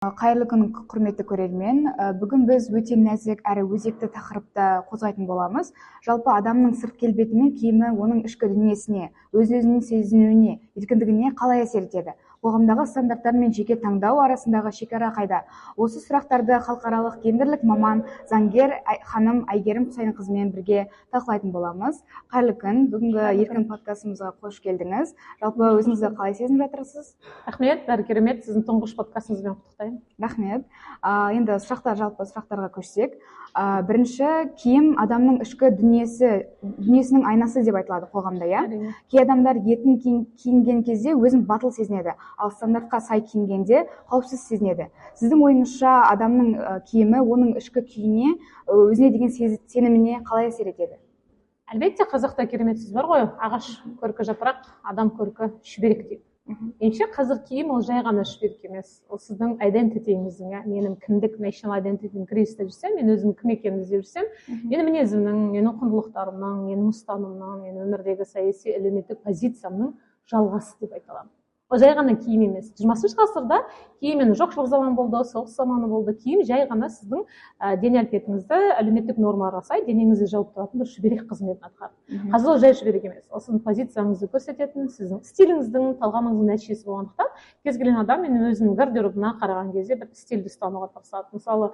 Қайырлы күн, құрметті көрермен. Бүгін біз өте нәзік әрі өзекті тақырыпты қозғайтын боламыз. Жалпы адамның сырт келбеті мен киімі оның ішкі дүниесіне, өз-өзінің сезінуіне, еркіндігіне қалай әсер етеді? Қоғамдағы стандарттар мен жеке таңдау арасындағы шекара қайда? Осы сұрақтарды халықаралық гендерлік маман, заңгер ханым Әйгерім Құсайынқызымен бірге талқылайтын боламыз. Қайырлы күн, бүгінгі еркін подкастымызға қош келдіңіз. Жалпы өзіңізді қалай сезініп жатырсыз? Рахмет, бәрі керемет. Сіздің тұңғыш подкастыңызбен құттықтаймын. Рахмет. Енді сұрақтарға көшсек, бірінші, киім адамның ішкі дүниесінің айнасы деп айтылады қоғамда, иә? Кей адамдар еркін киінген кезде өзін батыл сезінеді, ал стандартқа сай киінгенде қауіпсіз сезінеді. Сіздің ойыңызша адамның киімі оның ішкі күйіне, өзіне деген сеніміне қалай әсер етеді? Әлбетте, қазақта керемет сөз бар ғой, ағаш көркі жапырақ, адам көркі шүберек дейді. Меніңше қазір киім ол жай ғана шүберек емес. Ол сіздің identityіңіздің, менің кімдік, national identity'nin кризисте жүрсем, мен өзім кім екенімді іздеп жүрсем, менің мінезімнің, менің құндылықтарымның, менің ұстанымның, менің өмірдегі саяси әлеуметтік позициямның жалғасы деп айта аламын. Ол жай ғана киім емес. 20-шы ғасырда киім жоқшылық заманы болды, соғыс заманы болды. Киім жай ғана сіздің дене әлпетіңізді әлеуметтік нормаларға сай денеңізді жауып тұратын бір шүберек қызметін атқарады. Қазір ол жай шүберек емес. Ол сіздің позицияңызды көрсететін, сіздің стиліңіздің, талғамыңыздың нәтижесі болғандықтан, кез келген адам мен өзінің гардеробына қараған кезде бір стильді ұстануға тырысады. Мысалы,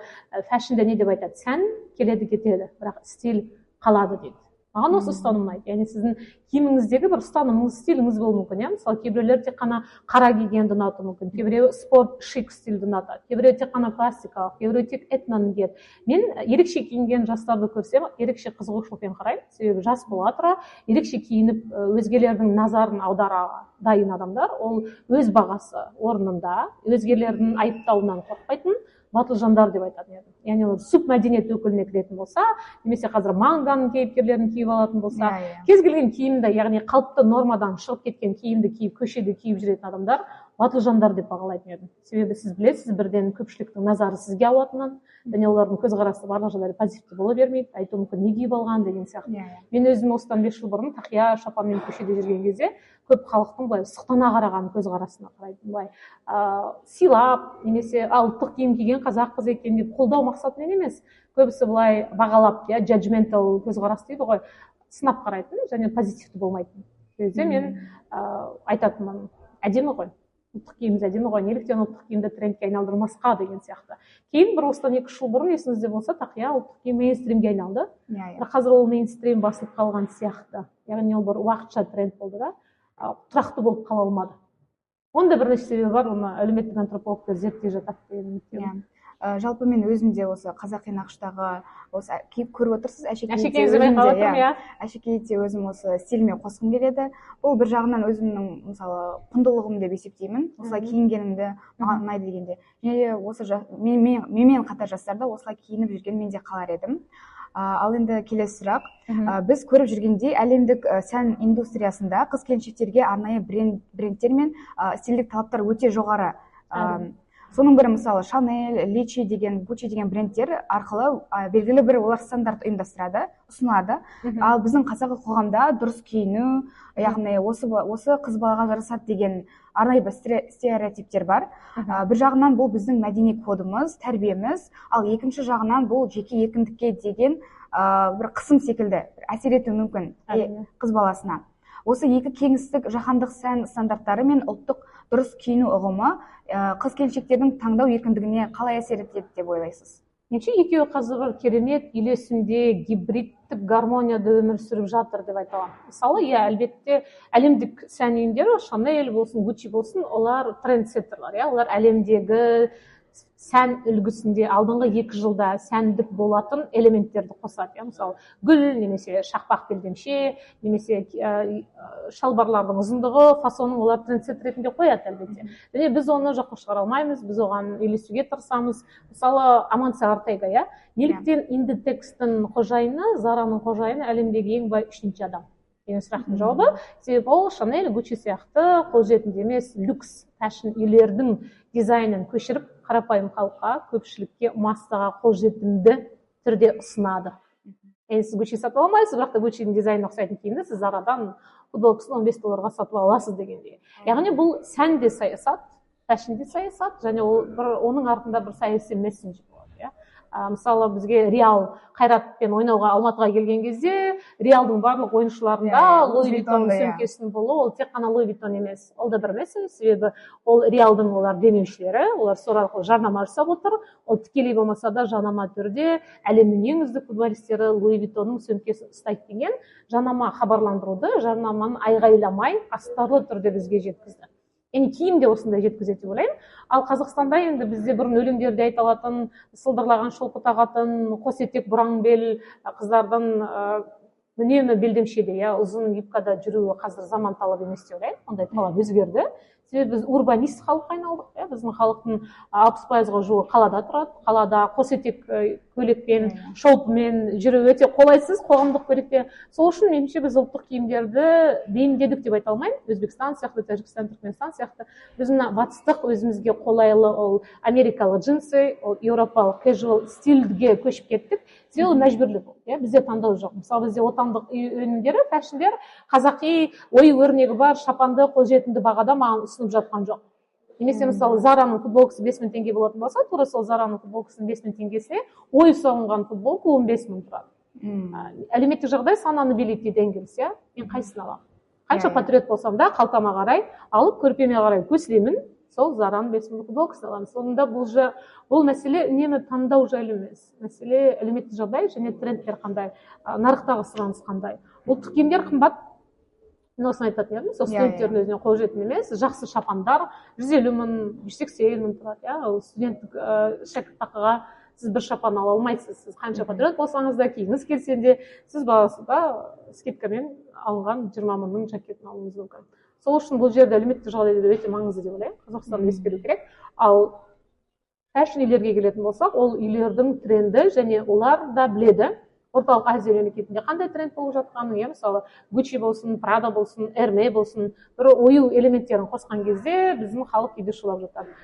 фэшнде не деп айтады? Сән келеді кетеді, бірақ стиль қалады дейді. Маған осы ұстаным ұнайды. Яғни сіздің киіміңіздегі бір ұстанымыңыз, стиліңіз болуы мүмкін. Мысалы, кейбіреулер тек қана қара кигенді ұнатуы мүмкін, кейбіреу спорт шик стильді ұнатады, кейбіреу тек қана классикалық, кейбіреу тек этноны киеді. Мен ерекше киінген жастарды көрсем, ерекше қызығушылықпен қараймын. Себебі жас бола тұра, ерекше киініп, өзгелердің назарын аудара дайын адамдар, ол өз бағасы орнында, өзгелердің айыптауынан қорықпайтын батыл жандар деп айтатын едім. Яғни олар субмәдениет өкіліне кіретін болса, немесе қазір манганың кейіпкерлерін киіп алатын болса, кез келген киімді, яғни қалыпты нормадан шығып кеткен киімді киіп, көшеде киіп жүретін адамдар батыл жандар деп бағалайтын едім. Себебі сіз білесіз, бірден көпшіліктің назары сізге ауатынын, және олардың көзқарасы барлық жағдайда позитивті бола бермейді, айтуы мүмкін не киіп алған деген сияқты. Мен өзім осыдан 5 жыл бұрын тақия шапанмен көшеде жүрген кезде көп халықтың былай сұқтана қараған көзқарасына қарайтын, былай сыйлап, немесе ұлттық киім киген қазақ қыз екен деп қолдау мақсатымен емес, көбісі былай бағалап, judgmental көзқарас дейді ғой, сынап қарайтын және позитивті болмайтын. Кезде мен айтатынмын, әдемі ғой, ұлттық киіміміз әдемі ғой, неліктен ұлттық киімді трендке айналдырмасқа деген сияқты. Кейін бір осыдан 2 жыл бұрын есіңізде болса, тақия ұлттық киім мейнстримге айналды. Бірақ қазір ол мейнстрим басылып қалған сияқты. Яғни ол бір уақытша тренд болды да, тұрақты болып қала алмады. Онда бірнеше себебі бар, оны әлеуметтік антропологтар зерттей жатады деген үміттемін. Жалпы мен өзімде осы қазақи нақыштағы осы көріп отырсыз, әшекейде өзім осы стиліме қосқым келеді. Бұл бір жағынан өзімнің мысалы құндылығым деп есептеймін. Осылай киінгенімді маған ұнайды дегенде. Және осы менімен қатар жастарда осылай киініп жүрген мен де қалар едім. Ал енді келесі сұрақ, біз көріп жүргендей әлемдік сән индустриясында қыз-келіншектерге арнайы брендтер мен стильдік талаптар өте жоғары. Соның бірі мысалы Шанель, Личи деген, Гуччи деген брендтер арқылы белгілі бір олар стандарт ұйымдастырады, ұсынады. Ал біздің қазақы қоғамда дұрыс киіну, яғни осы қыз балаға жарасады деген арнайы бір стереотиптер бар. Бір жағынан бұл біздің мәдени кодымыз, тәрбиеміз, ал екінші жағынан бұл жеке еркіндікке деген бір қысым секілді әсер етуі мүмкін қыз баласына. Осы екі кеңістік жаһандық сән стандарттары мен ұлттық дұрыс киіну ұғымы қыз-келіншектердің таңдау еркіндігіне қалай әсер етеді деп ойлайсыз? Меніңше екеуі қазір бір керемет үйлесімде гибридтік гармонияда өмір сүріп жатыр деп айта аламын. Мысалы, әлбетте әлемдік сән үйіндері, Шанель болсын, Гуччи болсын, олар трендсеттерлер, олар әлемдегі сән үлгісінде алдыңғы 2 жылда сәндік болатын элементтерді қосады. Мысалы, гүл, немесе шақпақ белдемше, немесе шалбарлардың ұзындығы, фасоның олар трендсет ретінде қояды әлбетте. Және біз оны жоққа шығара алмаймыз, біз оған үйлесуге тырысамыз. Мысалы, Амансия Ортега, неліктен Inditex-тің қожайыны, Зараның қожайыны әлемдегі ең бай 3-ші адам? Деген сұрақтың жауабы, себебі ол Шанель, Гуччи сияқты қолжетімді емес люкс фэшн үйлердің дизайнын көшіріп, қарапайым халыққа, көпшілікке массаға қолжетімді түрде ұсынады. Сіз Гуччи сатып алмайсыз, бірақ та Гуччидің дизайнына ұқсайтын киімді сіз Зарадан футболкасын $15 сатып аласыз дегендей. Яғни бұл сән де саясат, фэшн де саясат, және оның артында бір саяси месседж болады, иә. Мысалы бізге Реал Қайратпен ойнауға Алматыға келген кезде Реалдың барлық ойыншыларында Луи Виттон сөмкесінің болуы, ол тек қана Луи Виттон емес, ол да бір мәселе, себебі ол Реалдың олар демеушілері, олар сол арқылы жарнама жасап отыр, ол тікелей болмаса да жанама түрде әлемнің ең үздік футболистері Луи Виттонның сөмкесін ұстайды деген жанама хабарландыруды, жарнаманы айғайламай астарлы түрде бізге жеткізді. Яғни киім де осындай жеткізеді деп ойлаймын. Ал Қазақстанда енді бізде бұрын өлеңдерде айта алатын, сылдырлаған шолпы тағатын, қос етек бұраң бел қыздардың үнемі белдемшеде, иә, ұзын юбкада жүруі қазір заман талап емес деп ойлаймын. Ондай талап өзгерді. Себебі біз урбанист халыққа айналдық, иә, біздің халықтың 60%-ға жуығы қалада тұрады. Қалада қос етек көйлекпен, шолпымен жүру өте қолайсыз қоғамдық көлікте. Сол үшін меніңше біз ұлттық киімдерді бейімдедік деп айта алмаймын. Өзбекстан сияқты, Тәжікстан, Түркменстан сияқты. Біз мына батыстық өзімізге қолайлы ол америкалық джинсы, ол еуропалық casual стильге көшіп кеттік. Себебі ол мәжбүрлі болды, иә, бізде таңдау жоқ. Мысалы бізде отандық өнімдері, фэшндер қазақи ою өрнегі бар, шапанды, қолжетімді бағада маған ұсынып жатқан жоқ. Немесе мысалы Зараның футболкасы 5000 теңге болатын болса, тура сол Зараның футболкасының 5000 теңгесіне ою салынған футболка 15000 тұрады. Әлеуметтік жағдай сананы билейді дейді Энгельс, иә. Мен қайсысын аламын? Қанша патриот болсам да қалтама қарай алып, көрпеме қарай көсілемін, сол Зараның 5000 футболкасын аламын. Сонда бұл мәселе үнемі таңдау жайлы емес. Мәселе әлеуметтік жағдай және трендтер қандай, нарықтағы сұраныс қандай. Ұлттық киімдер қымбат. Мен осыны айтатын едім, сол студенттердің өзіне қолжетімді емес, жақсы шапандар 150 мың, 180 мың тұрады, иә. Ол студенттік шәкіртақыға сіз бір шапан ала алмайсыз. Сіз қанша патриот болсаңыз да, киіңіз келсе де, сіз бағасында скидкамен алынған 20 мыңның жакетін алуыңыз мүмкін. Сол үшін бұл жерде әлеуметтік жағдайды өте маңызды деп ойлаймын. Қазақстанды ескеру керек. Ал фэшн үйлерге келетін болсақ, ол үйлердің тренді және олар да біледі. Орталық Азия мемлекетінде қандай тренд болып жатқанын, иә, мысалы Gucci болсын, Prada болсын, Hermès болсын, бір ою элементтерін қосқан кезде біздің халық үйде шулап жатады.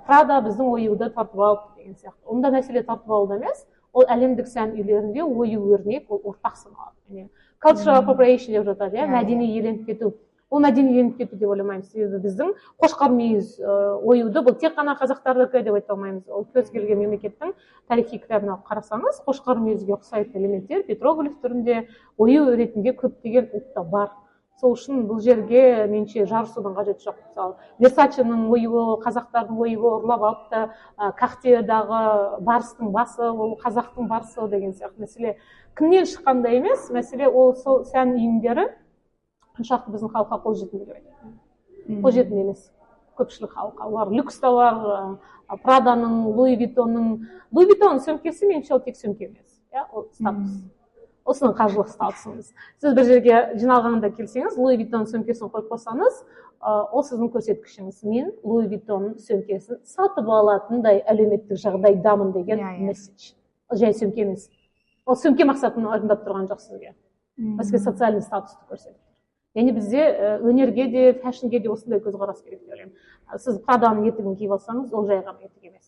Prada біздің оюды тартып алды деген сияқты. Онда мәселе тартып алуда емес, ол әлемдік сән үйлерінде ою өрнек, ол ортақ саналады. Cultural appropriation деп жатады, иә, мәдени иеленіп кету. Ол мәдени иеленіп кету деп ойламаймын, себебі біздің қошқар мүйіз оюды бұл тек қана қазақтардікі деп айта алмаймыз. Ол кез келген мемлекеттің тарихи кітабына қарасаңыз, қошқар мүйізге ұқсайтын элементтер петроглиф түрінде ою ретінде көптеген ұлтта бар. Сол үшін бұл жерге меніңше жарысудың қажеті жоқ. Мысалы Версаченің оюы, қазақтардың оюы ұрлап алыпты, Кахтиядағы барыстың басы, ол қазақтың барысы деген сияқты мәселе кімнен шыққанда емес, мәселе ол сол сән үйіндері қаншалықты біздің халыққа қолжетімді деп айтады. Қолжетімді емес, көпшілік халыққа. Олар люкс та бар, Праданың, Луи Виттонның сөмкесі меніңше ол тек сөмке емес, ол статус. Осының қаржылық статусыңыз. Сіз бір жерге жиналғанда келсеңіз, Луи Виттонның сөмкесін қойып қойсаңыз, ол сіздің көрсеткішіңіз. Мен Луи Виттонның сөмкесін сатып алатындай әлеуметтік жағдайдамын деген месседж. Ол жай сөмке емес. Ол сөмке мақсатын орындап тұрған жоқ сізге. Бізге социальный статусты көрсетіп. Яғни бізде өнерге де, фэшнге де осындай көзқарас керек деп ойлаймын. Сіз Праданың етігін киіп алсаңыз, ол жай ғана етік емес.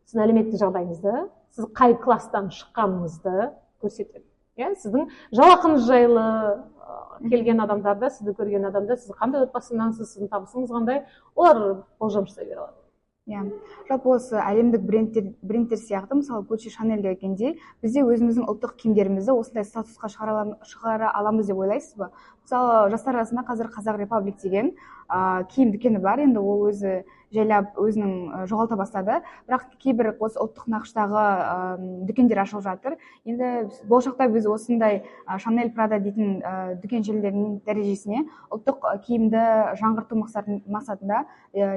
Сіздің әлеуметтік жағдайыңызды, сіз қай класстан шыққаныңызды көрсетеді. Сіздің жалақыңыз жайлы келген адамдарда, сізді көрген адамда, сіз қандай отбасындансыз, сіздің табысыңыз қандай, олар болжам жасай бере алады. Жалпы осы әлемдік брендтер сияқты, мысалы Gucci, Chanel дегенде, бізде өзіміздің ұлттық киімдерімізді осындай статусқа шығара аламыз деп ойлайсыз ба? Мысалы жастар арасында қазір Қазақ Репаблик деген киім дүкені бар, енді ол өзі жайлап өзінің жоғалта бастады, бірақ кейбір осы ұлттық нақыштағы дүкендер ашылып жатыр. Енді болашақта біз осындай Chanel, Prada дейтін дүкен желілерінің дәрежесіне ұлттық киімді жаңғырту мақсатында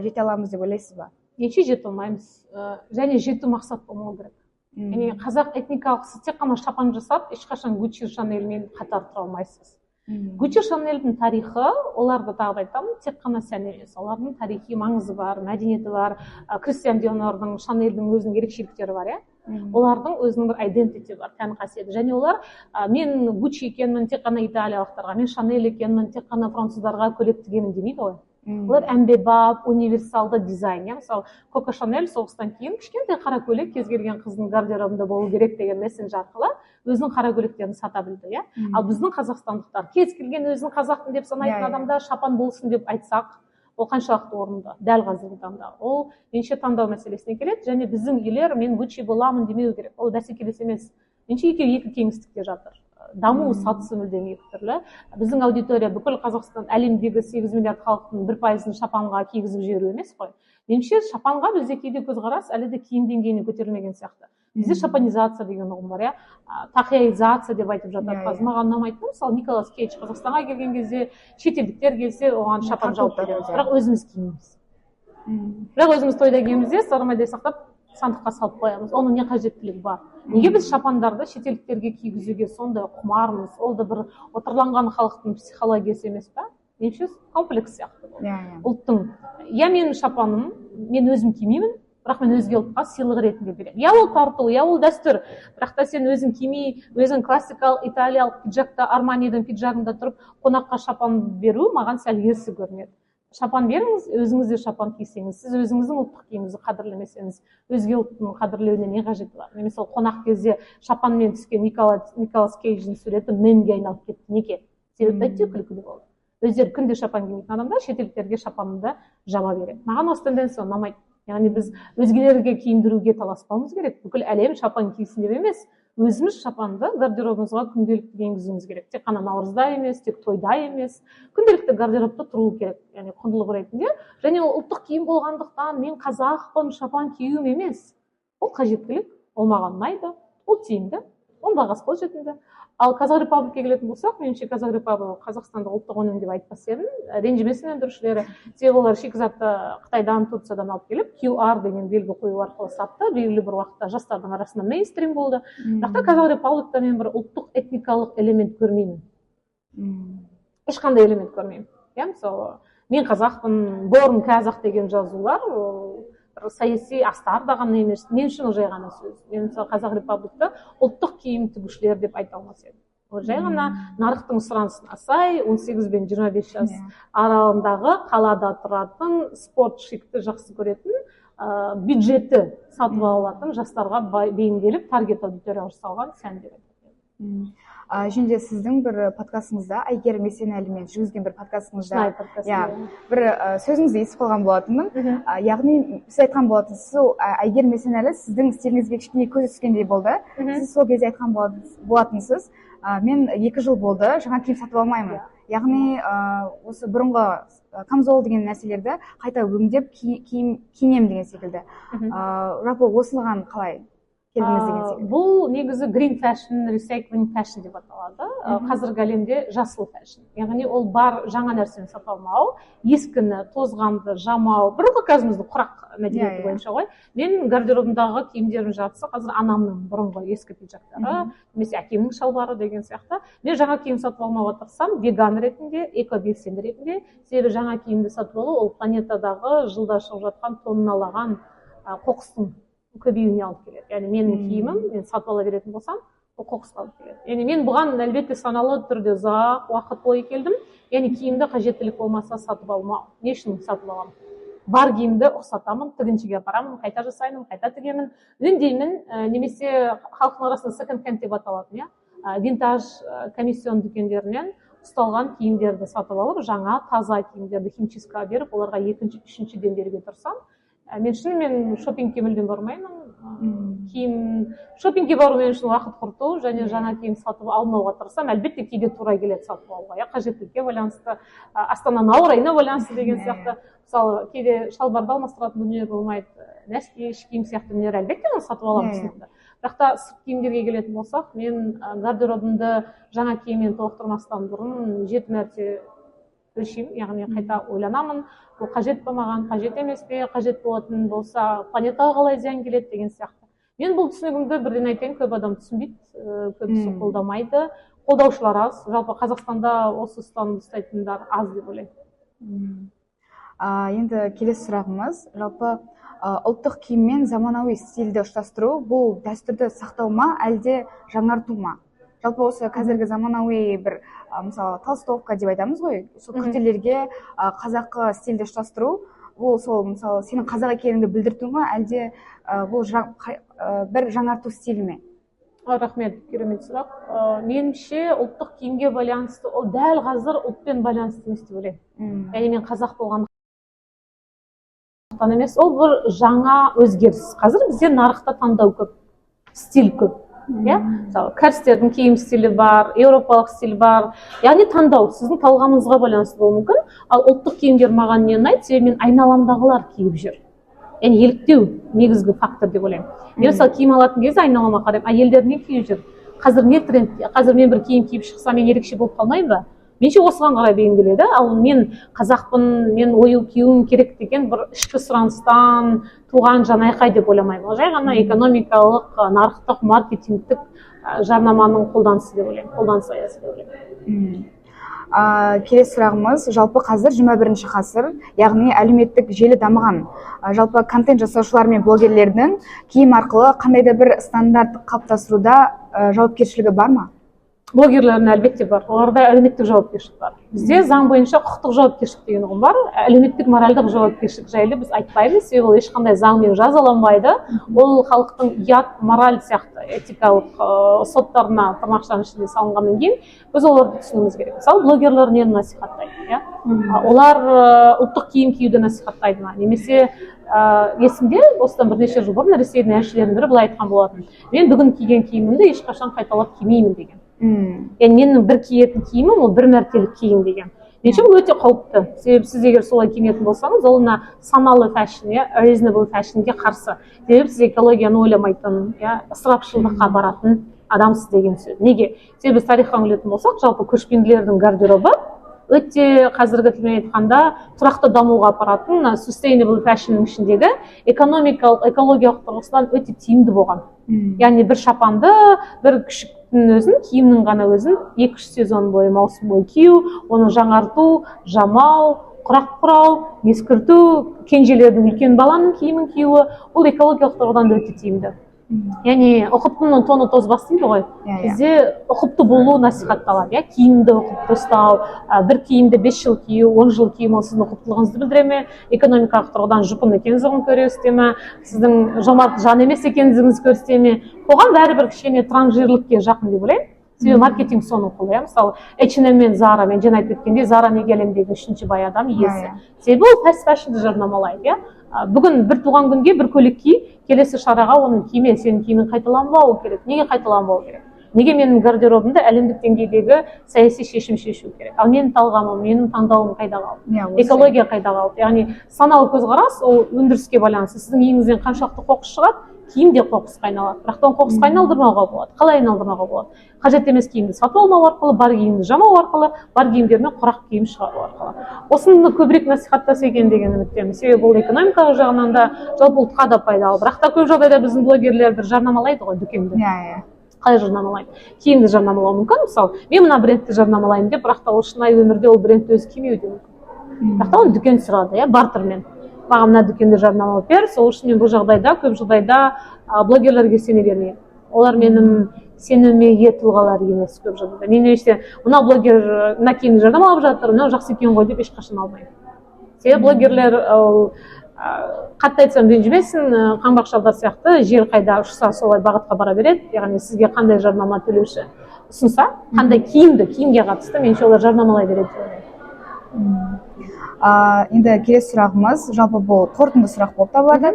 жете аламыз деп ойлайсыз ба? Неше жете алмаймыз, және жету мақсат болмау керек. Яғни қазақ этникалық сіз тек қана шапан жасап, ешқашан Gucci, Chanel-мен қатар тұра алмайсыз. Gucci, Chanel-дің тарихы, оларды тағы айтамын, тек қана сән емес. Олардың тарихи маңызы бар, мәдениеті бар, Кристиан Диордың, Chanel-дің өзінің ерекшеліктері бар, олардың өзінің бір identity бар, тән қасиеті. Және олар мен Gucci екенмін тек қана италиялықтарға, мен Chanel екенмін тек қана француздарға көйлек тігемін демейді ғой. Олар әмбебап, универсалды дизайн. Мысалы, Коко Шанель соғыстан кейін кішкентай қара көйлек кез келген қыздың гардеробында болу керек деген месседж арқылы өзінің қара көйлектерін сата білді. Ал біздің қазақстандықтар кез келген өзінің қазақпын деп санайтын адамда шапан болсын деп айтсақ, ол қаншалықты орынды дәл қазіргі таңда. Ол меніңше таңдау мәселесіне келеді, және біздің үйлер мен Gucci боламын демеу керек, ол бәсекелес емес. Меніңше екеуі екі кеңістікте жатыр. Даму сатысы мүлдем екі түрлі. Біздің аудитория бүкіл Қазақстан, әлемдегі 8 миллиард халықтың 1%-ын шапанға кигізіп жіберу емес қой. Меніңше шапанға бізде кейде көзқарас әлі де киім деңгейіне көтерілмеген сияқты. Бізде шапанизация деген ұғым бар, тақияизация деп айтып жатады. Қазір маған ұнамайды, мысалы Николас Кейдж Қазақстанға келген кезде шетелдіктер келсе, оған шапан жауып береміз, бірақ өзіміз киеміз. Бірақ өзіміз тойда киемізде сармайдай сақтап сандыққа салып қоямыз. Оның не қажеттілігі бар? Неге біз шапандарды шетелдіктерге кигізуге сондай құмармыз? Ол да бір отарланған халықтың психологиясы емес па? Меніңше комплекс сияқты. Ұлттың. Я менің шапаным, мен өзім кимеймін, бірақ мен өзге ұлтқа сыйлық ретінде беремін. Я ол тарту, я ол дәстүр. Бірақ та сен өзің кимей, өзің классикалық италиялық пиджакта, Арманидың пиджагында тұрып, қонаққа шапан беру маған сәл ерсі көрінеді. Шапан беріңіз, өзіңіз де шапан кисеңіз. Сіз өзіңіздің ұлттық киіміңізді қадірлемесеңіз, өзге ұлттың қадірлеуіне не қажеті бар? Немесе қонақ кезде шапанмен түскен Николас Кейдждің суреті мемге айналып кетті. Неге? Себебі әйтеуір күлкілі болды. Өздері күнде шапан кимейтін адамдар шетелдіктерге шапанды жаба береді. Маған осы тенденция ұнамайды. Яғни біз өзгелерге киіндіруге таласпауымыз керек. Бүкіл әлем шапан кисін деп емес, өзіміз шапанды гардеробымызға күнделікті енгізуіміз керек. Тек қана наурызда емес, тек тойда емес, күнделікті гардеробта тұру керек, яғни құндылық ретінде. Және ол ұлттық киім болғандықтан мен қазақпын, шапан киюім емес. Ол қажеттілік, ол маған ұнайды, ол тиімді, оның бағасы қолжетімді. Ал Қазақ Репабликке келетін болсақ, меніңше Қазақ Репаблика қазақстандық ұлттық өнім деп айтпас едім. Ренжімесін өндірушілері, себебі олар шикізатты Қытайдан, Турциядан алып келіп, QR деген белгі қою арқылы сатты. Белгілі бір уақытта жастардың арасында мейнстрим болды. Бірақ та Қазақ Репабликта мен бір ұлттық этникалық элемент көрмеймін. Ешқандай элемент көрмеймін. Мысалы, мен қазақпын, борн қазақ деген жазулар, саяси астар да ғана емес, мен үшін жай ғана сөз. Мен мысалы Қазақ Репабликта ұлттық киім тігушілер деп айта алмас едім. Ол жай ғана нарықтың сұранысына сай 18 бен 25 жас аралығындағы қалада тұратын, спорт шикті жақсы көретін, бюджеті сатып алатын жастарға бейімделіп таргет аудиторияға жасалған сән деп айтады. Және де сіздің бір подкастыңызда, Әйгерім Есенәлімен жүргізген бір подкастыңызда бір сөзіңізді естіп қалған болатынмын. Яғни сіз айтқан болатынсыз, Әйгерім Есенәлі сіздің стиліңізге кішкене көзі түскендей болды. Сіз сол кезде айтқан болатынсыз, мен 2 жыл болды жаңа киім сатып алмаймын. Яғни осы бұрынғы камзол деген нәрселерді қайта өңдеп киінемін деген секілді. Жалпы осыған қалай? Бұл негізі green fashion, recycling fashion деп аталады. Қазіргі әлемде жасыл fashion. Яғни ол бар жаңа нәрсені сатып алмау, ескіні, тозғанды жамау. Бұрынғы кәдімізді құрақ мәдениеті бойынша ғой. Мен гардеробымдағы киімдердің жартысы қазір анамның бұрынғы ескі пиджактары, немесе әкемнің шалбары деген сияқты. Мен жаңа киім сатып алмауға тырысам, веган ретінде, эко-белсенді ретінде. Себебі жаңа киімді сатып алу ол планетадағы жылда шығып жатқан тонналаған қоқыстың көбеюіне алып келеді. Яғни менің киімім, мен сатып ала беретін болсам, ол қоқысқа алып келеді. Яғни мен бұған әлбетте саналы түрде ұзақ уақыт бойы келдім. Яғни киімді қажеттілік болмаса сатып алмау. Не үшін сатып аламын? Бар киімді ұқсатамын, тігіншіге апарамын, қайта жасаймын, қайта тігемін, өңдеймін, немесе халықтың арасында second hand деп аталатын, винтаж комиссион дүкендерінен ұсталған киімдерді сатып алып, жаңа таза киімдерді химчисткаға беріп, оларға 2-ші, 3-ші беруге тұрсам, мен шынымен шопингке мүлдем бармаймын. Шопингке бару мен үшін уақыт құрту және жаңа киім сатып алмауға тырысам, әлбетте кейде тура келеді сатып алуға. Қажеттілікке байланысты, Астананың ауа райына байланысты деген сияқты. Мысалы, кейде шалбарды алмастыратын дүниелер болмайды, нәски, іш киім сияқты дүниелер әлбетте оны сатып аламын. Бірақ та сырт киімдерге келетін болсақ, мен гардеробымды жаңа киіммен толықтырмастан бұрын 7 мәрте өлшеймін, яғни қайта ойланамын, бұл қажет па маған, қажет емес пе, қажет болатын болса, планетаға қалай зиян келеді деген сияқты. Мен бұл түсінігімді бірден айтайын, көп адам түсінбейді, көбісі қолдамайды, қолдаушылар аз, жалпы Қазақстанда осы ұстанымды ұстайтындар аз деп ойлаймын. Енді келесі сұрағымыз, жалпы ұлттық киім мен заманауи стильді ұштастыру, бұл дәстүрді сақтау ма, әлде жаңарту ма? Жалпы осы қазіргі заманауи бір, мысалы, толстовка деп айтамыз ғой, сол күртелерге қазақы стильді ұштастыру, бұл сол, мысалы, сенің қазақ екеніңді білдірту ма, әлде бұл бір жаңарту стилі ме? Рахмет, керемет сұрақ. Меніңше ұлттық киімге байланысты, ол дәл қазір ұлтпен байланысты емес деп ойлаймын. Яғни мен қазақ болған сондықтан емес, ол бір жаңа өзгеріс. Қазір бізде нарықта таңдау көп, стиль көп. Мысалы кәрістердің киім стилі бар, еуропалық стиль бар, яғни таңдау сіздің талғамыңызға байланысты болуы мүмкін. Ал ұлттық киімдер маған не ұнайды, себебі мен айналамдағылар киіп жүр, яғни еліктеу негізгі фактор деп ойлаймын. Мен мысалы киім алатын кезде айналама қараймын, әйелдер не киіп жүр, қазір не тренд, қазір мен бір киім киіп шықсам мен ерекше болып қалмаймын ба? Менше осыған қарай бейімделеді. Ал мен қазақпын, мен ою киюім керек деген бір ішкі сұраныстан туған жан айқай деп ойламаймын. Ол жай ғана экономикалық, нарықтық, маркетингтік жарнаманың қолданысы деп ойлаймын, қолданыс аясы деп ойлаймын. Келесі сұрағымыз, жалпы қазір 21 ғасыр, яғни әлеуметтік желі дамыған. Жалпы контент жасаушылар мен блогерлердің киім арқылы қандай да бір стандарт қалыптастыруда жауапкершілігі бар ма? Блогерлердің әлбетте бар, оларда әлеуметтік жауапкершілік бар. Бізде заң бойынша құқықтық жауапкершілік деген ұғым бар. Әлеуметтік моральдық жауапкершілік жайлы біз айтпаймыз, себебі ол ешқандай заңмен жазаланбайды. Ол халықтың ұят, мораль сияқты этикалық соттарына тырнақшаның ішінде салынғаннан кейін біз оларды түсінуіміз керек. Мысалы, блогерлер нені насихаттайды? Олар ұлттық киім киюді насихаттайды ма? Немесе есімде осыдан бірнеше жыл бұрын Ресейдің әншілерінің бірі былай айтқан болатын: мен бүгін киген киімімді ешқашан қайталап кимеймін деген. Яғни менің бір киетін киімім ол бір мәртелік киім деген. Меніңше бұл өте қауіпті. Себебі сіз егер солай киінетін болсаңыз, ол мына саналы фэшн, reasonable фэшнге қарсы. Себебі сіз экологияны ойламайтын, ысырапшылдыққа баратын адамсыз деген сөз. Неге? Себебі біз тарихқа үңілетін болсақ, жалпы көшпенділердің гардеробы өте қазіргі тілмен айтқанда тұрақты дамуға апаратын sustainable фэшннің ішіндегі экологиялық тұрғысынан өте тиімді болған. Яғни бір шапанды, бір күшіктің өзін, киімнің ғана өзін 2-3 сезон бойы, маусым бойы кию, оны жаңарту, жамау, құрақ құрау, ескірту, кенжелердің, үлкен баланың киімін киюі, ол экологиялық тұрғыдан да өте тиімді. Яғни ұқыптының тоны тозбас дейді ғой. Бізде ұқыпты болу насихатталады. Киімді ұқыпты ұстау, бір киімді 5 жыл кию, 10 жыл кию, ол сіздің ұқыптылығыңызды білдіре ме? Экономикалық тұрғыдан жұпын екендігін көрсете ме? Сіздің жомарт жан емес екендігіңізді көрсете ме? Қоғам бәрібір кішкене транжирлікке жақын деп ойлаймын. Себебі маркетинг соны қолдайды. Мысалы, H&M мен Zara, мен жаңа айтып кеткендей, Zara неге әлемдегі 3-ші бай адам иесі. Себебі ол fast fashionды жарнамалайды. Бүгін бір туған күнге бір көйлек ки, келесі шараға оның киме, сенің киімің қайталанбауы керек. Неге қайталанбауы керек? Неге менің гардеробымда әлемдік деңгейдегі саяси шешім шешу керек? Ал менің талғамым, менің таңдауым қайда қалды? Экология қайда қалды? Яғни саналы көзқарас ол өндіріске байланысты. Сіздің үйіңізден қаншалықты қоқыс шығады, киім де қоқысқа айналады. Бірақтан қоқысқа айналдырмауға болады. Қалай айналдырмауға болады? Қажет емес киімді сатып алмау арқылы, бар киімді жамау арқылы, бар киімдермен құрақ киім шығару арқылы. Осыны көбірек насихаттаса екен деген үміттемін. Себебі бұл экономикалық жағынан да, жалпы ұлтқа да пайдалы. Бірақ та көп жағдайда біздің блогерлер бір жарнамалайды ғой дүкенді. Қалай жарнамалайды? Киімді жарнамалау мүмкін. Мысалы, мен мына брендті жарнамалаймын деп, бірақ та ол шынайы өмірде ол брендті өзі кимеуі де мүмкін. Бірақ та оны дүкен сұрады, бартермен. Маған мына дүкенді жарнамалап бер, сол үшін мен бұл жағдайда, көп жағдайда блогерлерге сене бермеймін. Олар менің сенуіме ие тұлғалар емес көп жағдайда. Мен немесе мына блогер мына киімді жарнамалап жатыр, мынау жақсы екен ғой деп ешқашан алмаймын. Себебі блогерлер қатты айтсам ренжімесін, қаңбақшалдар сияқты жер қайда ұшса солай бағытқа бара береді. Яғни сізге қандай жарнама төлеуші ұсынса, қандай киімге қатысты, меніңше олар жарнамалай береді деп ойлаймын. Енді келесі сұрағымыз, жалпы бұл қорытынды сұрақ болып табылады.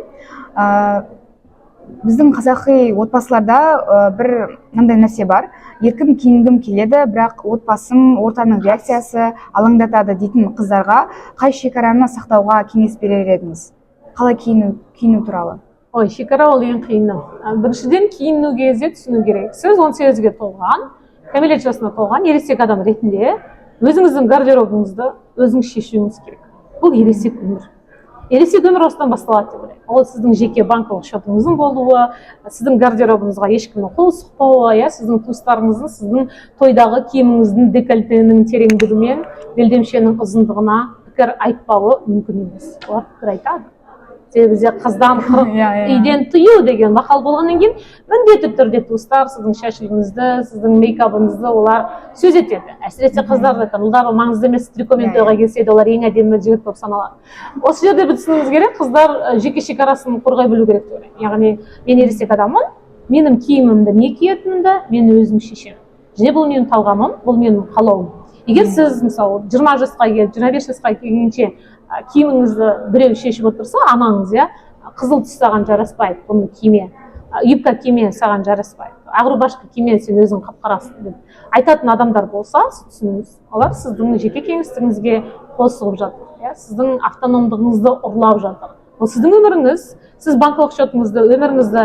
Біздің қазақи отбасыларда бір мынандай нәрсе бар: еркін киінгім келеді, бірақ отбасым, ортаның реакциясы алаңдатады дейтін қыздарға қай шекараны сақтауға кеңес берер едіңіз? Қалай киіну туралы? Ой, шекара ол ең қиыны. Біріншіден киіну кезде түсіну керек. Сіз 18-ге толған, кәмелет жасына толған ересек адам ретінде өзіңіздің гардеробыңызды өзіңіз шешуіңіз керек. Бұл ересек өмір. Ересек өмір осыдан басталады деп ойлаймын. Ол сіздің жеке банкалық шотыңыздың болуы, сіздің гардеробыңызға ешкімнің қол сұқпауы, сіздің туыстарыңыздың, сіздің тойдағы киіміңіздің декольтенің тереңдігімен белдемшенің ұзындығына пікір айтпауы мүмкін емес. Олар пікір айтады. Себебі бізде қыздан қырық үйден тыю деген мақал болғаннан кейін міндетті түрде туыстар сіздің шашылыңызды, сіздің мейкабыңызды олар сөз етеді. Әсіресе қыздар айтады, ұлдар маңызды емес, трикомен тойға келсе де олар ең әдемі жігіт болып саналады. Осы жерде біз түсінуіміз керек, қыздар жеке шекарасын қорғай білу керек деп ойлаймын. Яғни мен ересек адаммын, менің киімімді не киетінімді мен өзім шешемін. Және бұл менің талғамым, бұл менің қалауым. Егер сіз мысалы 20 жасқа келіп, 25 жасқа келгенше киіміңізді біреу шешіп отырса амаңыз, иә, қызыл түс саған жараспайды, бұны киме, юбка киме саған жараспайды, ақ рубашка киме, сен өзің қап-қарасың деп айтатын адамдар болса, түсініңіз, олар сіздің жеке кеңістігіңізге қол сұғып жатыр, иә, сіздің автономдығыңызды ұрлап жатыр. Бұл сіздің өміріңіз, сіз банкалық счетыңызды, өміріңізді,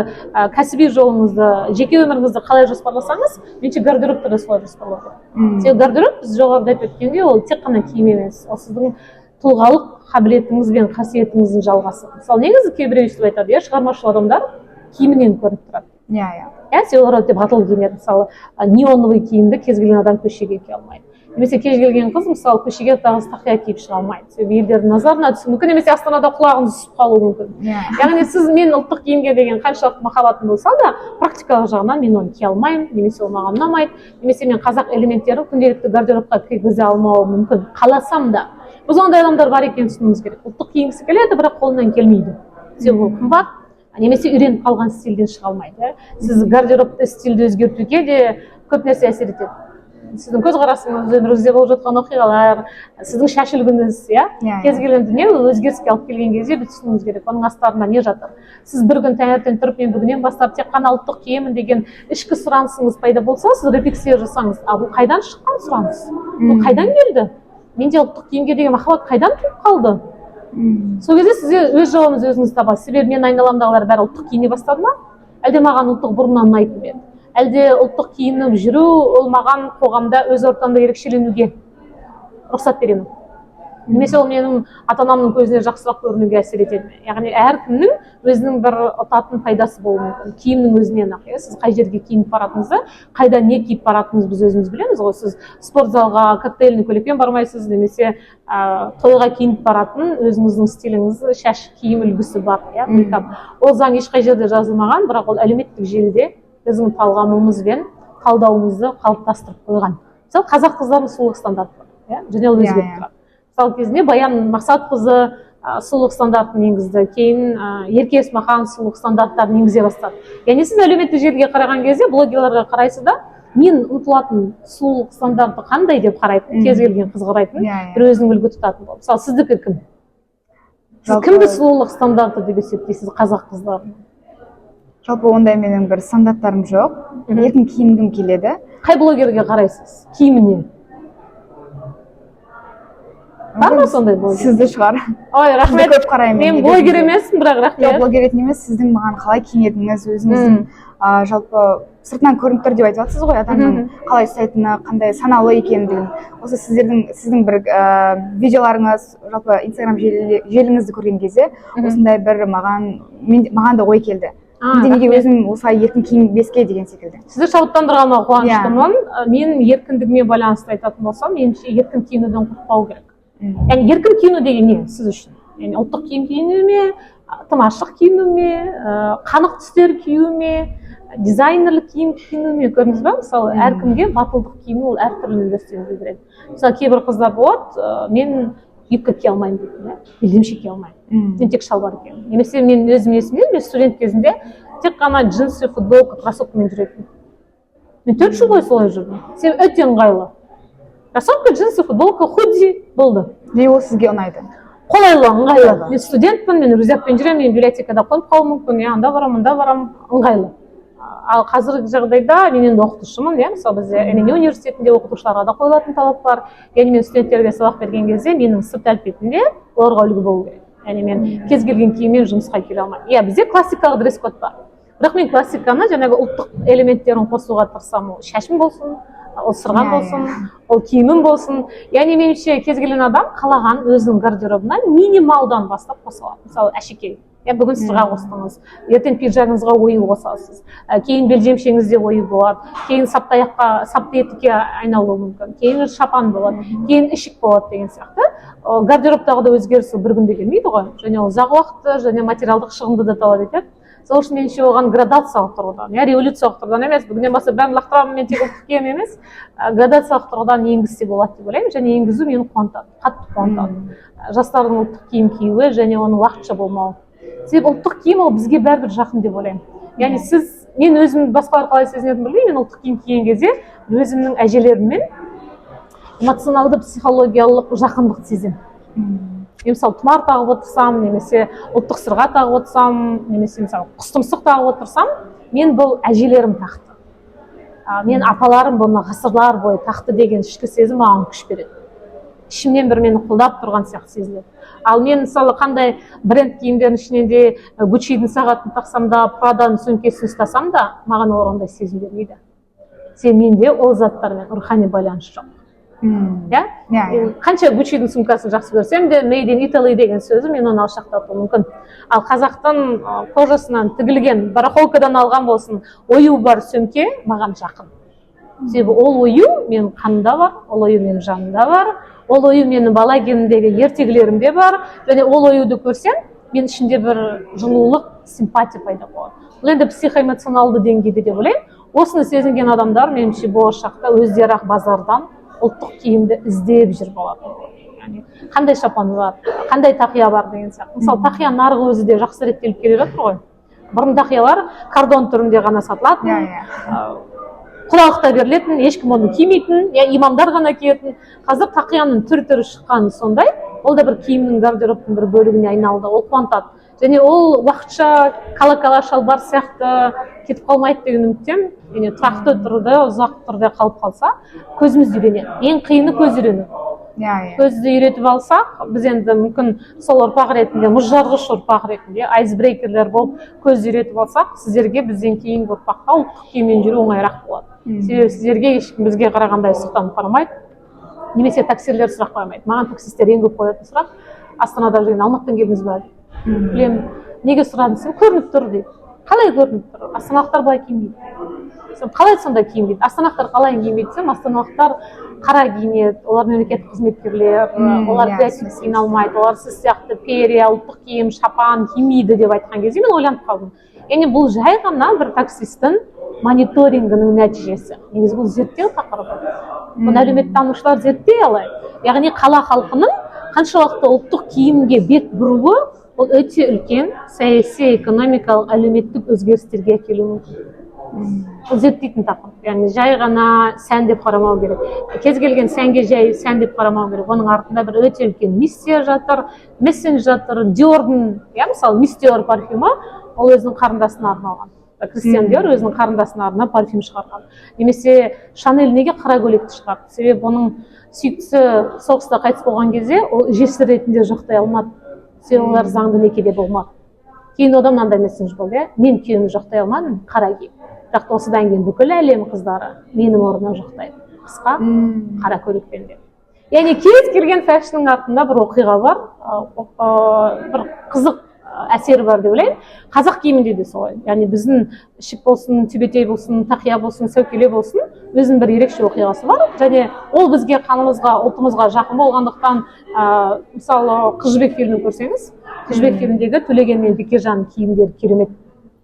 кәсіби жолыңызды, жеке өміріңізді қалай жоспарласаңыз, меніңше гардеробты да солай жоспарлау керек. Себебі гардероб, біз жоғарыда айтып өткендей, ол тек қана киім емес, ол сіздің тұлғалық қабілетіңіз бен қасиетіңіздің жалғасы. Мысалы, негізі кейбіреу өйстіп айтады, иә, шығармашыл адамдар киімінен көрініп тұрады. Иә, сен олар өте батыл киінеді. Мысалы, неоновый киімді кез келген адам көшеге кие алмайды. Немесе кез келген қыз, мысалы, көшеге тағыз тақия киіп шыға алмайды. Себебі елдердің назарына түсуі мүмкін, немесе астанада құлағыңыз түсіп қалуы мүмкін. Яғни сіз мен ұлттық киімге деген қаншалықты махаббатым болса да, практикалық жағынан мен оны кие алмаймын, немесе ол маған ұнамайды, немесе мен қазақ элементтерін күнделікті гардеробқа кіргізе алмауым мүмкін, қаласам да. Біз ондай адамдар бар екенін түсінуіміз керек. Ұлттық киінгісі келеді, бірақ қолынан келмейді. Себебі ол қымбат, немесе үйреніп қалған стильден шыға алмайды. Сіз гардеробты стильді өзгертуге де көп нәрсе әсер етеді. Сіздің көзқарасыңыз, өміріңізде болып жатқан оқиғалар, сіздің шаш үлгіңіз, иә, кез келген дүние өзгеріске алып келген кезде біз түсінуіміз керек. Оның астарында не жатыр? Сіз бір күн таңертең тұрып, мен бүгіннен бастап тек қана ұлттық киемін деген ішкі сұранысыңыз пайда болса, сіз рефлексия жасаңыз. А бұл қайдан шыққан сұраныс? Бұл қайдан келді? Менде ұлттық киімге деген махаббат қайдан туып қалды? Сол кезде сізге өз жауабыңызды өзіңіз табасыз. Себебі мен айналамдағылар бәрі ұлттық киіне бастады ма? Әлде маған ұлттық бұрыннан ұнайтын еді? Әлде ұлттық киініп жүру ол маған қоғамда өз ортамда ерекшеленуге рұқсат беремін? Немесе ол менің ата-анамның көзіне жақсырақ көрінуге әсер етеді ме? Яғни әркімнің өзінің бір ұтатын пайдасы болуы мүмкін. Киімнің өзінен ақ, сіз қай жерге киініп баратыныңызды, қайда не киіп баратыныңызды біз өзіміз білеміз ғой. Сіз спорт залға коктейльный көйлекпен бармайсыз, немесе тойға киініп баратын өзіңіздің стиліңіз, шаш киім үлгісі бар, иә, мейкап. Ол заң ешқай жерде жазылмаған, бірақ ол әлеуметтік желіде біздің талғамымыз бен талдауымызды қалыптастырып қойған. Мысалы, қазақ қыздарының сұлулық стандарты бар, иә, және ол өзгеріп тұрады. Мысалы кезінде Баян Мақсатқызы сұлулық стандартын енгізді, кейін Ерке Есмахан сұлулық стандарттарын енгізе бастады. Яғни сіз әлеуметтік желіге қараған кезде блогерларға қарайсыз да, мен ұмтылатын сұлулық стандарты қандай деп қарайтын, кез келген қыз қарайтын, бір өзінің үлгі тұтатын болып. Мысалы, сіздікі кім? Сіз кімді сұлулық стандарты деп есептейсіз қазақ қыздарын? Жалпы ондай менің бір стандарттарым жоқ. Еркін киінгім келеді. Қай блогерге қарайсыз? Киіміне? Бар ма сондай блогер? Сізді шығар. Ой, рахмет. Көп қараймын. Мен блогер емеспін, бірақ рахмет. Жоқ, блогер емес, сіздің маған қалай киінетініңіз, өзіңіздің жалпы сыртынан көрініп тұр деп айтып жатсыз ғой, адамның қалай ұстайтыны, қандай саналы екендігін. Осы сіздің бір видеоларыңыз, жалпы Инстаграм желіңізді көрген кезде, осындай бір маған да ой келді. Менде неге өзім осылай еркін киінбеске деген секілді. Сізді шабыттандырғаныма қуаныштымын. Мен еркіндігіме байланысты айтатын болсам, меніңше еркін киінуден қорықпау керек. Яғни еркін киіну деген не сіз үшін? Яғни ұлттық киім киіну ме, тым ашық киіну ме, қанық түстер кию ме, дизайнерлік киім киіну ме? Көрдіңіз ба? Мысалы, әркімге батылдық киіну ол әртүрлі үлгісін білдіреді. Мысалы, кейбір қыздар болады, мен юбка кие алмаймын дейді, белдемше кие алмаймын. Мен тек шалбар киемін. Немесе мен өзім есімде, мен студент кезінде тек қана джинсы, футболка, кроссовкамен жүретінмін. Мен 4 жыл бойы солай жүрдім. Себебі өте ыңғайлы. Кроссовка, джинсы, футболка, худи болды. Не ол сізге ұнайды? Қолайлы, ыңғайлы. Мен студентпін, мен рюкзакпен жүремін, мен библиотекада қонып қалуым мүмкін, анда барамын, мында барамын, ыңғайлы. Ал қазіргі жағдайда мен енді оқытушымын, иә, мысалы бізде МН университетінде оқытушыларға да қойылатын талап бар. Яғни мен студенттерге сабақ берген кезде менің сырт әлпетімде оларға үлгі болу керек. Яғни мен кез келген киіммен жұмысқа келе алмаймын. Иә, бізде классикалық дресс-код бар. Бірақ мен классиканы жаңағы ұлттық элементтерін қосуға тырысамын. Ол шашым болсын, ол сырғам болсын, ол киімім болсын. Яғни меніңше кез келген адам қалаған өзінің гардеробынан минималдан бастап қоса алады. Мысалы, әшекей. Бүгін сырға қостыңыз, ертең пиджагыңызға ою қосасыз, кейін белдемшеңізде ою болады, кейін сапты етікке айналуы мүмкін, кейін шапан болады, кейін ішік болады деген сияқты. Гардеробтағы да өзгерісі бір күнде келмейді ғой, және ол ұзақ уақытты және материалдық шығынды да талап етеді. Сол үшін меніңше оған градациялық тұрғыдан, революциялық тұрғыдан емес, бүгіннен бастап бәрін лақтырамын, мен тек ұлттық киім емес, градациялық тұрғыдан енгізсе болады деп ойлаймын, және енгізу мені қуантады, қатты қуантады. Жастардың ұлттық киім киюі және оның уақытша болмауы. Себебі ұлттық киім ол бізге бәрібір жақын деп ойлаймын. Яғни мен өзім басқалар қалай сезінетінін білмеймін, мен ұлттық киім киген кезде өзімнің әжелеріммен эмоционалды психологиялық жақындық сеземін. мен мысалы тұмар тағып отырсам, немесе ұлттық сырға тағып отырсам, немесе мысалы құс тұмсық тағып отырсам, мен бұл әжелерім тақты, мен апаларым бұны ғасырлар бойы тақты деген ішкі сезім маған күш береді. Ішімнен бір мені қолдап тұрған сияқты сезіледі. Ал мен мысалы қандай бренд киімдердің ішінен де Гуччидің сағатын тақсам да, Праданың сөмкесін ұстасам да, маған ол ондай сезім бермейді. Менде ол заттармен рухани байланыс жоқ. Қанша Гуччидің сумкасын жақсы көрсем де, Made in Italy деген сөзі мен оны алшақтатуым мүмкін. Ал қазақтың кожасынан тігілген, барахолкадан алған болсын, ою бар сөмке маған жақын. Себебі ол ою менің қанымда бар, ол ою менің жанымда бар, ол ою менің бала кезімдегі ертегілерімде бар, және ол оюды көрсем, мен ішінде бір жылулық, симпатия пайда болады. Бұл енді психоэмоционалды деңгейде деп ойлаймын. Осыны сезінген адамдар меніңше болашақта өздері-ақ базардан ұлттық киімді іздеп жүр болатын. Қандай шапан бар, қандай тақия бар деген сияқты. Мысалы, тақия нарығы өзі де жақсы реттеліп келе жатыр ғой. Бұрын тақиялар кардон түрінде ғана сатылатын, құлақта берілетін, ешкім оны кимейтін, имамдар ғана киетін. Қазір тақияның түр-түрі шыққаны сондай, ол да бір киімнің гардеробтың бір бөлігіне айналды, ол қуантады. Және ол уақытша кала шалбар сияқты кетіп қалмайды деген үміттемін. Тұрақты тұрды, ұзақ тұрда қалып қалса, көзіміз үйренеді. Ең қиыны көз үйрену. Көзді үйретіп алсақ, біз енді мүмкін сол ұрпақ ретінде, мұзжарғыш ұрпақ ретінде, айсбрейкерлер болып көз үйретіп алсақ, сіздерге бізден кейінгі ұрпаққа ұлттық киіммен жүру оңайырақ болады. Себебі сіздерге ешкім бізге қарағандай сұқтанып қарамайды, немесе таксилер сұрақ қоймайды. Маған таксистер ең көп қоятын сұрақ: Астанада жүрген, Алматыдан келдіңіз бе? Білемін, неге сұрадың? Көрініп тұр дейді. Қалай көрініп тұр? Астаналықтар былай киінбейді. Қалай сонда киінбейді? Астаналықтар қалай киінбейді десем, астаналықтар қара киінеді, олар мемлекеттік қызметкерлер, олар классик киіне олар сіз сияқты перья, ұлттық киім, шапан кимейді деп айтқан кезде мен ойланып қалдым. Яғни бұл жай ғана бір таксистің мониторингінің нәтижесі. Негізі бұл зерттеу тақырыбы. Бұны әлеуметтанушылар зерттей алады. Яғни қала халқының қаншалықты ұлттық киімге бет бұруы ол өте үлкен саяси, экономикалық, әлеуметтік өзгерістерге әкелуі мүмкін. Ол зерттейтін тақырып. Яғни жай ғана сән деп қарамау керек. Кез келген сәнге жай сән деп қарамау керек. Оның артында бір өте үлкен миссия жатыр, мессенж жатыр. Диордың, мысалы, Мисс Диор парфюмі ол өзінің қарындасына арналған. Кристиан Диор өзінің қарындасына арнап парфюм шығарған. Немесе Шанель неге қара көйлекті шығарды? Себебі оның сүйіктісі соғыста қайтыс болған кезде ол жесір ретінде жоқтай алмады. Себебі олар заңды некеде болмады. Кейін одан мынандай месседж болды: мен күйеуімді жоқтай алмадым, қара киіп. Бірақ осыдан кейін бүкіл әлем қыздары менің орнымда жоқтайды. Қысқа қара көйлекпен деп. Яғни кез келген фэшннің артында бір оқиға бар, бір қызық әсері бар деп ойлаймын. Қазақ киімінде де солай. Яғни біздің ішік болсын, түбетей болсын, тақия болсын, сәукеле болсын, өзінің бір ерекше оқиғасы бар. Және ол бізге қанымызға, ұлтымызға жақын болғандықтан, мысалы, Қыз жібек фильмін көрсеңіз, Қыз жібек фильміндегі Төлеген мен Бекежан киімдері керемет.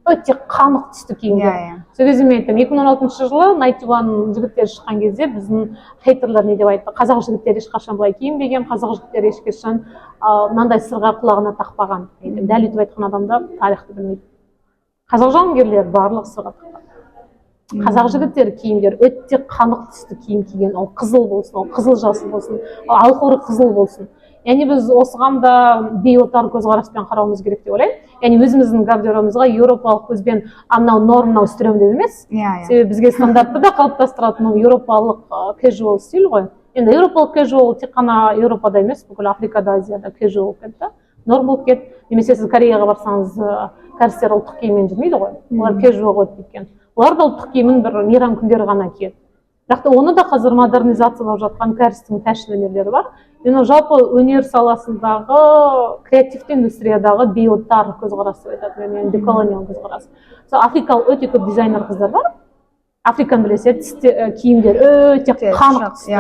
Өте қанық түсті киімдер. Сол кезде мен айттым, 2016 жылы 91 жігіттері шыққан кезде біздің хейтерлер не деп айтты: қазақ жігіттері ешқашан былай киінбеген, қазақ жігіттері ешқашан мынандай сырға құлағына тақпаған. Дәл өйтіп айтқан адамдар тарихты білмейді. Қазақ жауынгерлері барлық сырға тақпаған. Қазақ жігіттері киімдер өте қанық түсті киім киген, ол қызыл болсын, ол қызыл жасыл болсын, ол алхоры қызыл болсын. Яғни біз осыған да бейотар көзқараспен қарауымыз керек деп ойлаймын. Яғни өзіміздің гардеробымызға еуропалық көзбен анау норм, мынау стрём деп емес. Себебі бізге стандартты да қалыптастыратын еуропалық casual стиль ғой. Енді еуропалық casual тек қана Еуропада емес, бүкіл Африкада, Азияда casual болып кетті, норм болып кетті. Немесе сіз Кореяға барсаңыз, кәрістер ұлттық киіммен жүрмейді ғой. Олар casual болып кеткен. Олар да ұлттық киімін бір мейрам күндері ғана киеді. Бірақ оны да қазір модернизациялап жатқан кәрістің фэшн өнерлері бар. Мен жалпы өнер саласындағы, креативті индустриядағы бейотар көзқарас деп айтады, мен деколониал көзқарас. Африкалық өте көп дизайнер қыздар бар. Африкан білесіз, киімдер өте қанық түсті,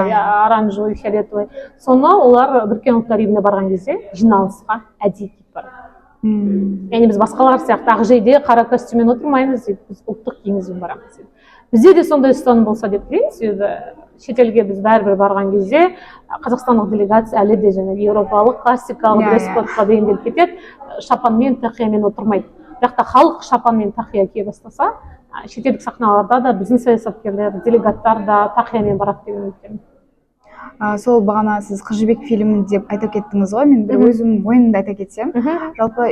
оранжевый, фиолетовый. Соны олар Біріккен ұлттар ұйымына барған кезде жиналысқа әдейі киіп барады. Яғни біз басқалар сияқты ақжейде қара костюммен отырмаймыз дейді, біз ұлттық киімімізбен барамыз дейді. Бізде де сондай ұстаным болса деп тілеймін, себебі шетелге біз бәрібір барған кезде қазақстандық делегация әлі де және еуропалық классикалық дресс-кодқа бейімделіп кетеді, шапанмен, тақиямен отырмайды. Бірақ та халық шапанмен тақия кие бастаса, шетелдік сахналарда да біздің саясаткерлер, делегаттар да тақиямен барады деген үміттемін. Сол бағана сіз Қыз жібек фильмін деп айтып кеттіңіз ғой, мен бір өзім ойымды айта кетсем, жалпы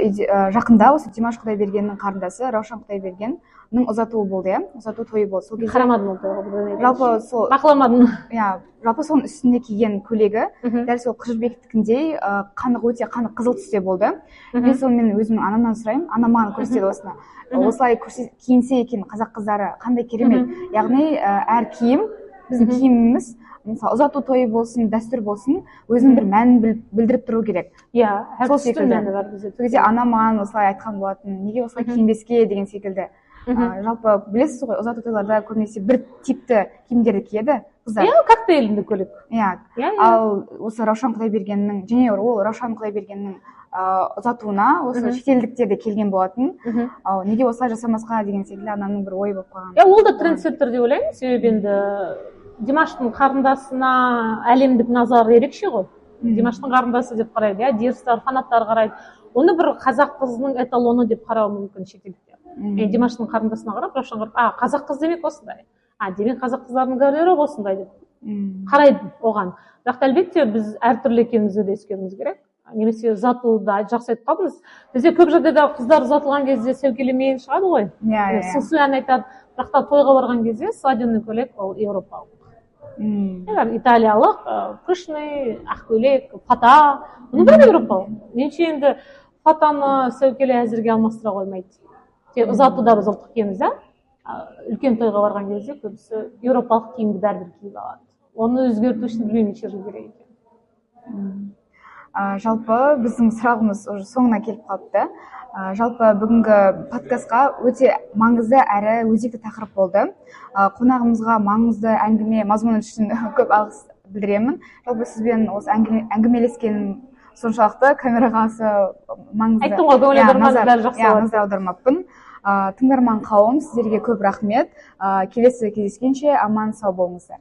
жақында осы Димаш Құдайбергеннің қарындасы Раушан Құдайбергеннің ұзатуы болды, иә, ұзату тойы болды. Сол кезде қарамадым ол тойға, жалпы сол бақыламадым. иә, жалпы соның үстінде киген көйлегі дәл сол Қыз жібектікіндей қанық, өте қанық қызыл түсте болды. Мен соны мен өзімнің анамнан сұраймын, анам маған көрсетеді осыны. Осылай киінсе екен қазақ қыздары қандай керемет. Яғни әр киім біздің киіміміз, мысалы ұзату тойы болсын, дәстүр болсын, өзінің бір мәнін білдіріп тұру керек. Иә, әр түстің мәні бар бізде. Сол кезде анам маған осылай айтқан болатын, неге осылай киінбеске деген секілді. Жалпы білесіз ғой, ұзату тойларда көбінесе бір типті киімдерді киеді қыздар. Иә, коктейльді көйлек. Иә. Ал осы Раушан Құдайбергеннің, және ол Раушан Құдайбергеннің ұзатуына осы шетелдіктер де келген болатын. Неге осылай жасамасқа деген секілді анамның бір ойы болып қалған. Иә, ол да трендсеттер деп ойлаймын, себебі енді Димаштың қарындасына әлемдік назар ерекше ғой. Димаштың қарындасы деп қарайды, иә, дерстар, фанаттар қарайды. Оны бір қазақ қызының эталоны деп қарау мүмкін шетелдіктер. Димаштың қарындасына қарап, Раушанға қарап, қазақ қыз демек осындай. Демек қазақ қыздарының гардеробы осындай деп қарайды оған. Бірақ әлбетте біз әртүрлі екенімізді де ескеруіміз керек. Немесе ұзатуды жақсы айтып қалдыңыз. Бізде көп жағдайда қыздар ұзатылған кезде сәукелемен шығады ғой. Сыңсу ән айтады. Бірақ та тойға барған кезде свадебный көйлек ол еуропалық. Италиялық, пышный, ақ көйлек, фата. Бұны бәрі еуропалық. Меніңше енді фатаны сәукеле әзірге алмастыра қоймайды. Ұзатуда біз ұлттық киеміз, үлкен тойға барған кезде көбісі еуропалық киімді бәрібір киіп алады. Оны өзгерту үшін білмеймін неше жыл керек екен. Жалпы біздің сұрағымыз уже соңына келіп қалыпты. Жалпы бүгінгі подкастқа өте маңызды әрі өзекті тақырып болды. Қонағымызға маңызды әңгіме мазмұны үшін көп алғыс білдіремін. Жалпы сізбен осы әңгімелескенім соншалықты камераға маңызды. Айттым ғой, көңіл аудармадым, бәрі жақсы болады. Назар аудармаппын. Тыңдарман қауым, сіздерге көп рахмет. Келесі кездескенше аман сау болыңыздар.